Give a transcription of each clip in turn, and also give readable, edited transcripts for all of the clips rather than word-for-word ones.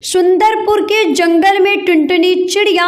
सुंदरपुर के जंगल में टुनटुनी चिड़िया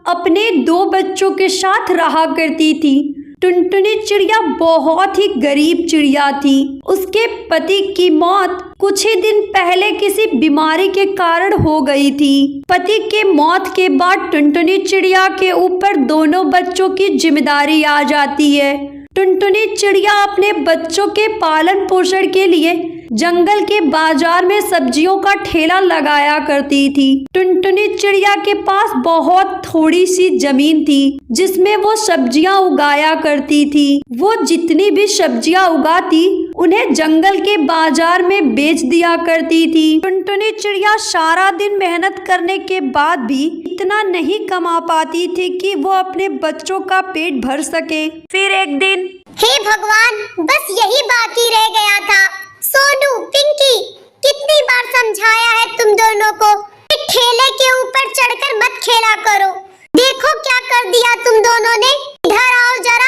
अपने दो बच्चों के साथ रहा करती थी। टुनटुनी चिड़िया बहुत ही गरीब चिड़िया थी। उसके पति की मौत कुछ ही दिन पहले किसी बीमारी के कारण हो गई थी। पति के मौत के बाद टुनटुनी चिड़िया के ऊपर दोनों बच्चों की जिम्मेदारी आ जाती है। टुनटुनी चिड़िया अपने बच्चों के पालन पोषण के लिए जंगल के बाजार में सब्जियों का ठेला लगाया करती थी। टुनटुनी चिड़िया के पास बहुत थोड़ी सी जमीन थी जिसमें वो सब्जियां उगाया करती थी। वो जितनी भी सब्जियां उगाती उन्हें जंगल के बाजार में बेच दिया करती थी। टुनटुनी चिड़िया सारा दिन मेहनत करने के बाद भी इतना नहीं कमा पाती थी कि वो अपने बच्चों का पेट भर सके। फिर एक दिन, हे भगवान, बस यही बाकी रह गया था। सोनू, पिंकी, कितनी बार समझाया है तुम दोनों को कि ठेले के ऊपर चढ़कर मत खेला करो। देखो क्या कर दिया तुम दोनों ने। इधर आओ जरा,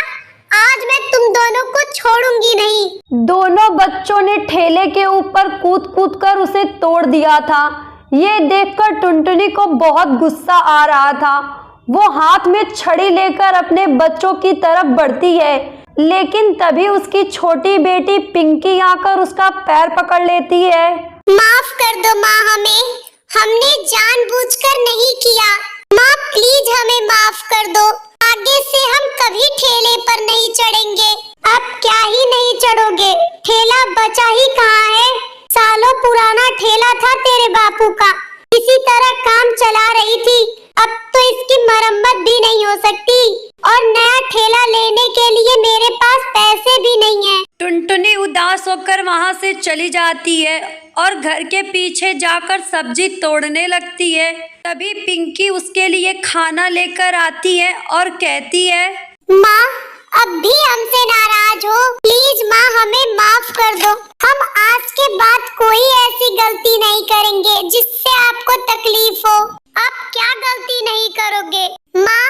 आज मैं तुम दोनों को छोड़ूंगी नहीं। दोनों बच्चों ने ठेले के ऊपर कूद कूद कर उसे तोड़ दिया था। ये देखकर टुनटुनी को बहुत गुस्सा आ रहा था। वो हाथ में छड़ी लेकर अपने बच्चों की तरफ बढ़ती है, लेकिन तभी उसकी छोटी बेटी पिंकी आकर उसका पैर पकड़ लेती है। माफ कर दो माँ हमें, हमने जानबूझकर नहीं किया। माँ प्लीज हमें माफ कर दो। आगे से हम कभी ठेले पर नहीं चढ़ेंगे। अब क्या ही नहीं चढ़ोगे, ठेला बचा ही कहाँ है। सालों पुराना ठेला था तेरे बापू का, इसी तरह काम चला रही थी। अब तो इसकी मरम्मत भी नहीं हो सकती और नया ठेला लेने के लिए मेरे पास पैसे भी नहीं है। टुनटुनी उदास होकर वहां से चली जाती है और घर के पीछे जाकर सब्जी तोड़ने लगती है। तभी पिंकी उसके लिए खाना लेकर आती है और कहती है, माँ अब भी हमसे नाराज हो? प्लीज माँ हमें माफ कर दो। हम आज के बाद कोई ऐसी गलती नहीं करेंगे जिससे आपको तकलीफ हो। आप क्या गलती नहीं करोगे? माँ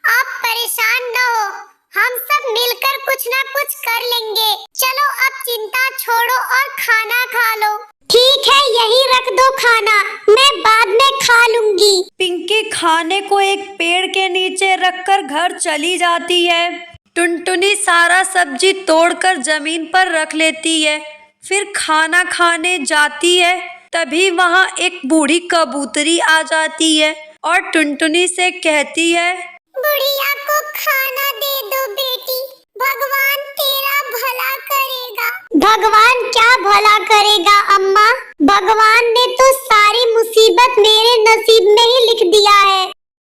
आप परेशान न हो, हम सब मिलकर कुछ ना कुछ कर लेंगे। चलो अब चिंता छोड़ो और खाना खा लो। ठीक है, यही रख दो खाना, मैं बाद में खा लूंगी। पिंकी खाने को एक पेड़ के नीचे रखकर घर चली जाती है। टुनटुनी सारा सब्जी तोड़कर जमीन पर रख लेती है। फिर खाना खाने जाती है। तभी वहाँ एक बूढ़ी कबूतरी आ जाती है और टुनटुनी से कहती है, बुढ़िया को खाना दे दो बेटी, भगवान तेरा भला करेगा। भगवान क्या भला करेगा अम्मा? भगवान ने तो सारी मुसीबत मेरे नसीब में ही लिख दिया